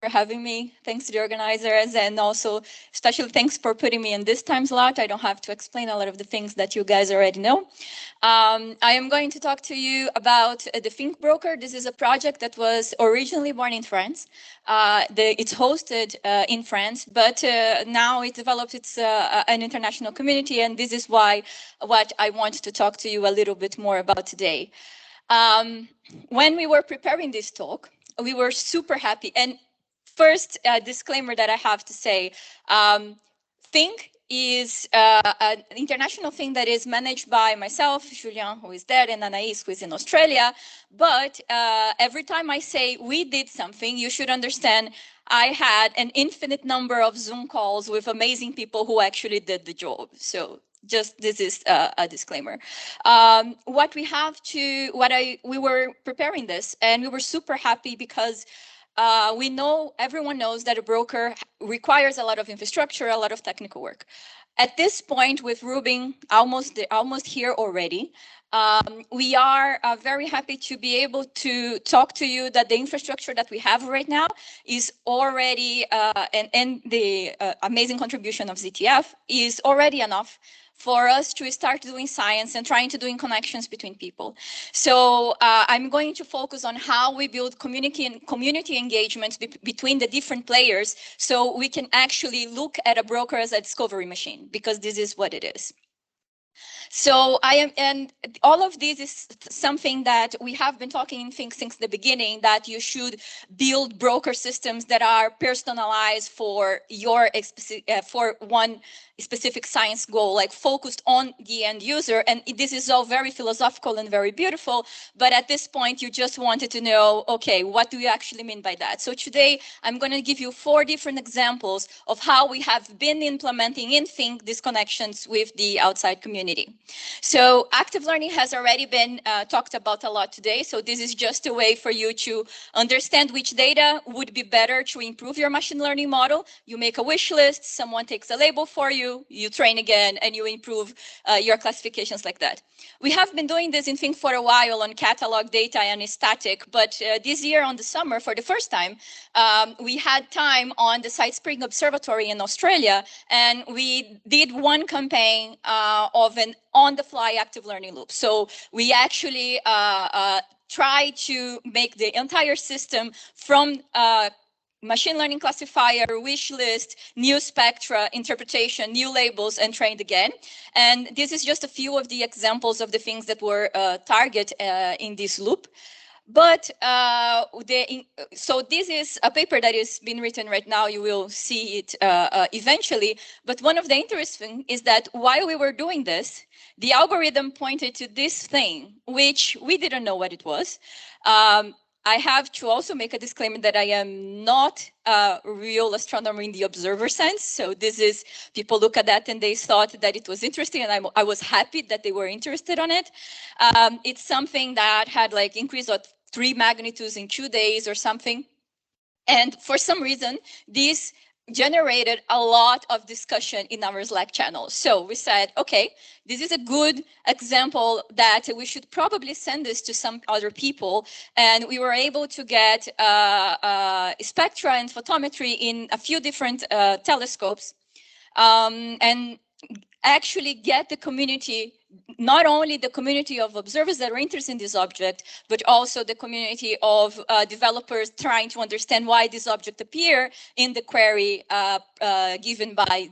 having me. Thanks to the organizers, and also especially thanks for putting me in this time slot. I don't have to explain a lot of the things that you guys already know. I am going to talk to you about the Fink broker. This is a project that was originally born in France. It's hosted in France, but now it developed an international community, and this is what I want to talk to you a little bit more about today. When we were preparing this talk, we were super happy. And first, disclaimer that I have to say, Fink is an international thing that is managed by myself, Julien, who is there, and Anaïs, who is in Australia. But every time I say we did something, you should understand I had an infinite number of Zoom calls with amazing people who actually did the job. So just this is a disclaimer. We were preparing this, and we were super happy because everyone knows that a broker requires a lot of infrastructure, a lot of technical work. At this point, with Rubin almost here already, we are very happy to be able to talk to you that the infrastructure that we have right now is already, and the amazing contribution of ZTF is already enough for us to start doing science and trying to doing connections between people. So I'm going to focus on how we build community engagement between the different players, so we can actually look at a broker as a discovery machine, because this is what it is. So and all of this is something that we have been talking in Fink since the beginning, that you should build broker systems that are personalized for for one specific science goal, like focused on the end user. And this is all very philosophical and very beautiful, but at this point you just wanted to know, okay, what do you actually mean by that? So today I'm going to give you 4 different examples of how we have been implementing in Fink these connections with the outside community. So active learning has already been talked about a lot today, so this is just a way for you to understand which data would be better to improve your machine learning model. You make a wish list, someone takes a label for you, you train again, and you improve your classifications like that. We have been doing this in Fink for a while on catalog data and static, but this year on the summer, for the first time, we had time on the Side Spring Observatory in Australia, and we did one campaign of an on-the-fly active learning loop. So we actually try to make the entire system from machine learning classifier, wish list, new spectra, interpretation, new labels, and trained again. And this is just a few of the examples of the things that were target in this loop. But so this is a paper that is being written right now. You will see it eventually. But one of the interesting is that while we were doing this, the algorithm pointed to this thing, which we didn't know what it was. I have to also make a disclaimer that I am not a real astronomer in the observer sense. So this is, people look at that and they thought that it was interesting, and I was happy that they were interested on it. It's something that had like increase of 3 magnitudes in 2 days or something. And for some reason, this generated a lot of discussion in our Slack channel. So we said, okay, this is a good example that we should probably send this to some other people. And we were able to get spectra and photometry in a few different telescopes, and actually get the community, not only the community of observers that are interested in this object, but also the community of developers trying to understand why this object appear in the query given by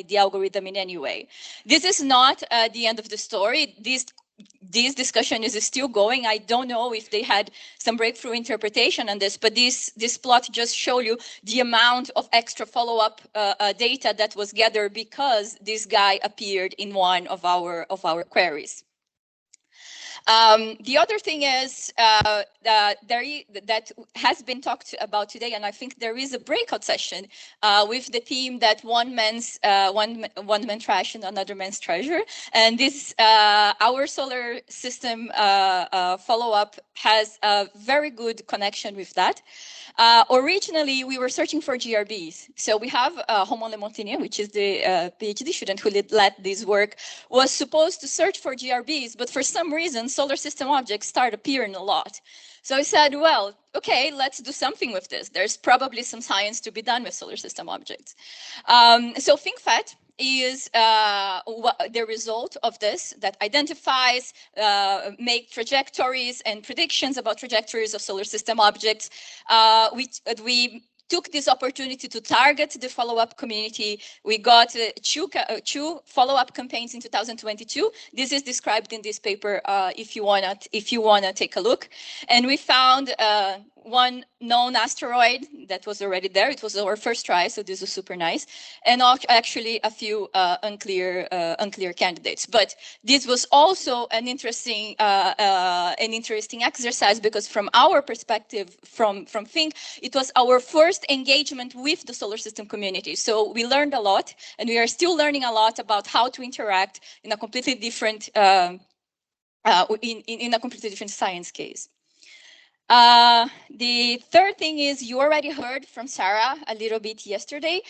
the algorithm in any way. This is not the end of the story. This discussion is still going. I don't know if they had some breakthrough interpretation on this, but this plot just show you the amount of extra follow-up data that was gathered because this guy appeared in one of our queries. The other thing is that has been talked about today, and I think there is a breakout session with the team that one man's trash and another man's treasure. And this our solar system follow-up has a very good connection with that. Originally, we were searching for GRBs. So we have Romain Lemontinier, which is the PhD student who led this work, was supposed to search for GRBs, but for some reason, solar system objects start appearing a lot. So I said, well, okay, let's do something with this. There's probably some science to be done with solar system objects. So FinkFET is the result of this that identifies, make trajectories and predictions about trajectories of solar system objects. We took this opportunity to target the follow-up community. We got two follow-up campaigns in 2022. This is described in this paper if you wanna take a look. And we found one known asteroid that was already there. It was our first try, so this was super nice. And actually a few unclear candidates. But this was also an interesting exercise because from our perspective, from Fink, it was our first engagement with the solar system community. So we learned a lot, and we are still learning a lot about how to interact in a completely different in a completely different science case. The third thing is you already heard from Sarah a little bit yesterday.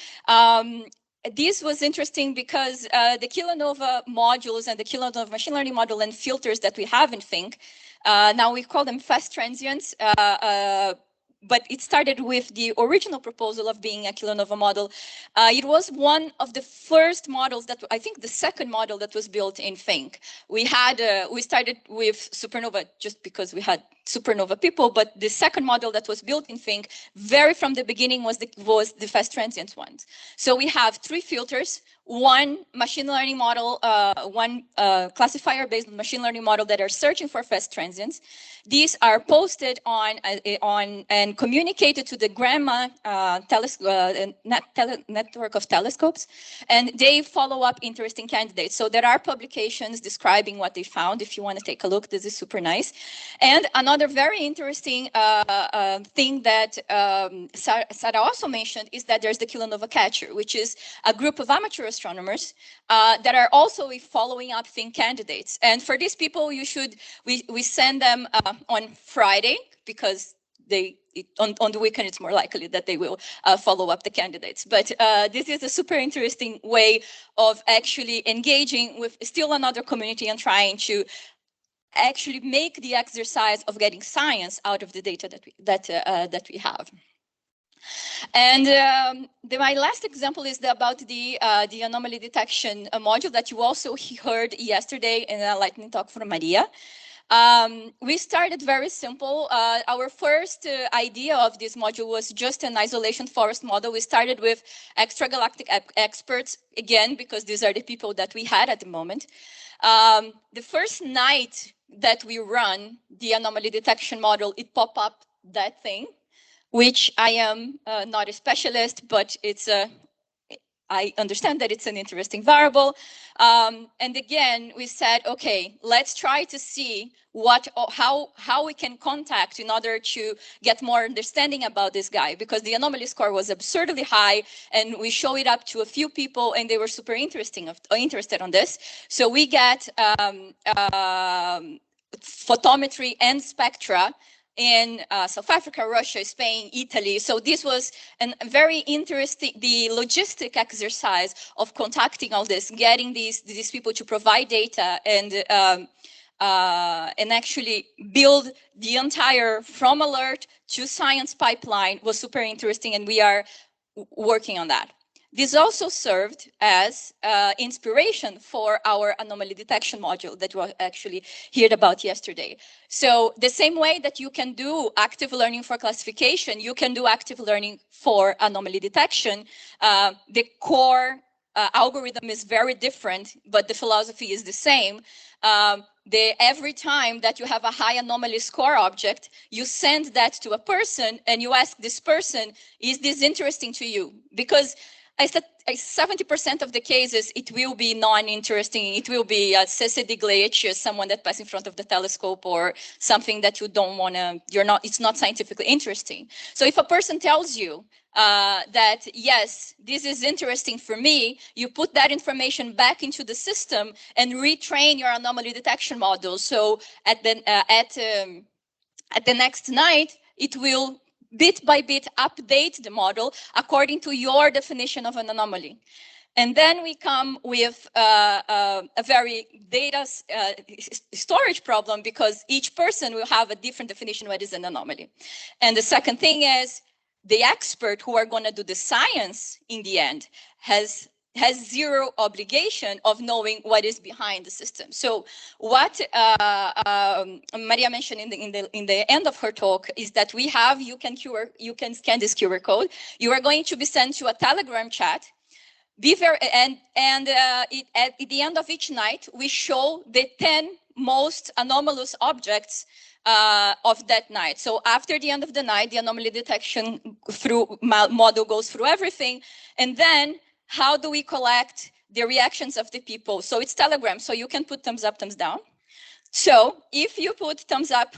This was interesting because the kilonova modules and the kilonova machine learning model and filters that we have in Fink, now we call them fast transients, but it started with the original proposal of being a kilonova model. It was one of the first models that, I think the second model that was built in Fink. We started with supernova just because we had supernova people, but the second model that was built in Fink, very from the beginning was the fast transient ones. So we have three filters, one machine learning model, one classifier-based machine learning model that are searching for fast transients. These are posted on and communicated to the GRAMMA network of telescopes, and they follow up interesting candidates. So there are publications describing what they found. If you want to take a look, this is super nice. And another very interesting thing that Sarah also mentioned is that there's the kilonova catcher, which is a group of amateur astronomers that are also following up Fink candidates. And for these people, we send them on Friday because on the weekend it's more likely that they will follow up the candidates. But this is a super interesting way of actually engaging with still another community and trying to actually make the exercise of getting science out of the data that we have. And my last example is about the anomaly detection module that you also heard yesterday in a lightning talk from Maria. We started very simple. Our first idea of this module was just an isolation forest model. We started with extragalactic experts, again, because these are the people that we had at the moment. The first night that we run the anomaly detection model, it popped up that thing, which I am not a specialist, but I understand that it's an interesting variable. And again, we said, okay, let's try to see how we can contact in order to get more understanding about this guy, because the anomaly score was absurdly high, and we show it up to a few people, and they were super interested on this. So we get photometry and spectra in South Africa, Russia, Spain, Italy. So this was a very interesting, the logistic exercise of contacting all this, getting these people to provide data and actually build the entire from alert to science pipeline was super interesting, and we are working on that. This also served as inspiration for our anomaly detection module that we actually heard about yesterday. So the same way that you can do active learning for classification, you can do active learning for anomaly detection. The core algorithm is very different, but the philosophy is the same. Every time that you have a high anomaly score object, you send that to a person and you ask this person, is this interesting to you? Because 70% of the cases, it will be non-interesting. It will be a CCD glitch, someone that passes in front of the telescope, or something that you don't want to, it's not scientifically interesting. So if a person tells you that, yes, this is interesting for me, you put that information back into the system and retrain your anomaly detection model. So At the next night, it will bit by bit update the model according to your definition of an anomaly. And then we come with a very data storage problem, because each person will have a different definition of what is an anomaly. And the second thing is, the expert who are going to do the science in the end has zero obligation of knowing what is behind the system. So what Maria mentioned in the end of her talk is that we have, you can scan this QR code. You are going to be sent to a Telegram chat. Be very, at the end of each night, we show the 10 most anomalous objects of that night. So after the end of the night, the anomaly detection model goes through everything. And then how do we collect the reactions of the people? So it's Telegram, so you can put thumbs up, thumbs down. So if you put thumbs up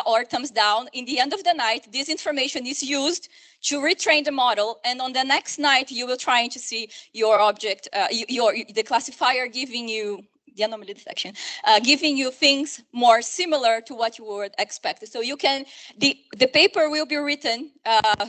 or thumbs down, in the end of the night, this information is used to retrain the model. And on the next night, you will try to see your object, the classifier giving you the anomaly detection, giving you things more similar to what you would expect. So you can, the paper will be written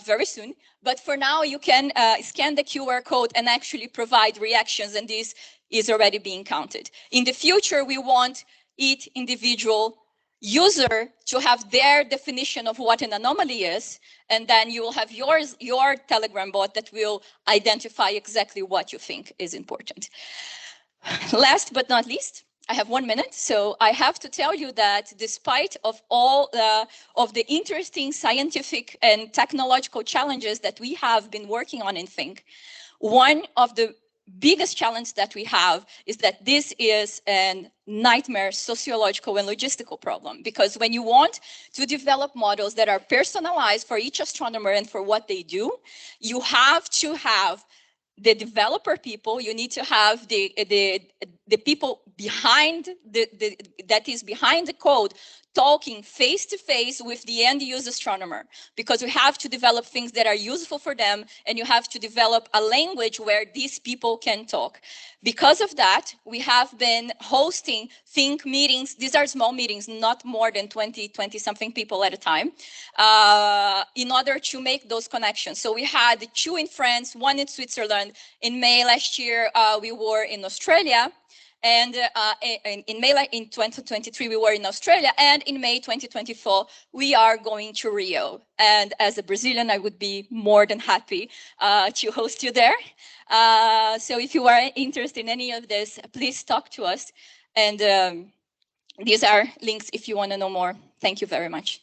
very soon, but for now you can scan the QR code and actually provide reactions, and this is already being counted. In the future, we want each individual user to have their definition of what an anomaly is, and then you will have your Telegram bot that will identify exactly what you think is important. Last but not least, I have 1 minute, so I have to tell you that despite of all of the interesting scientific and technological challenges that we have been working on in Fink, one of the biggest challenge that we have is that this is a nightmare sociological and logistical problem, because when you want to develop models that are personalized for each astronomer and for what they do, you have to have the developer people, you need to have the people behind that is behind the code talking face to face with the end user astronomer, because we have to develop things that are useful for them, and you have to develop a language where these people can talk. Because of that, we have been hosting Fink meetings. These are small meetings, not more than 20 something people at a time, in order to make those connections. So we had 2 in France, 1 in Switzerland. In May last year, we were in Australia. And in May in 2023, we were in Australia. And in May 2024, we are going to Rio. And as a Brazilian, I would be more than happy to host you there. So if you are interested in any of this, please talk to us. And these are links if you want to know more. Thank you very much.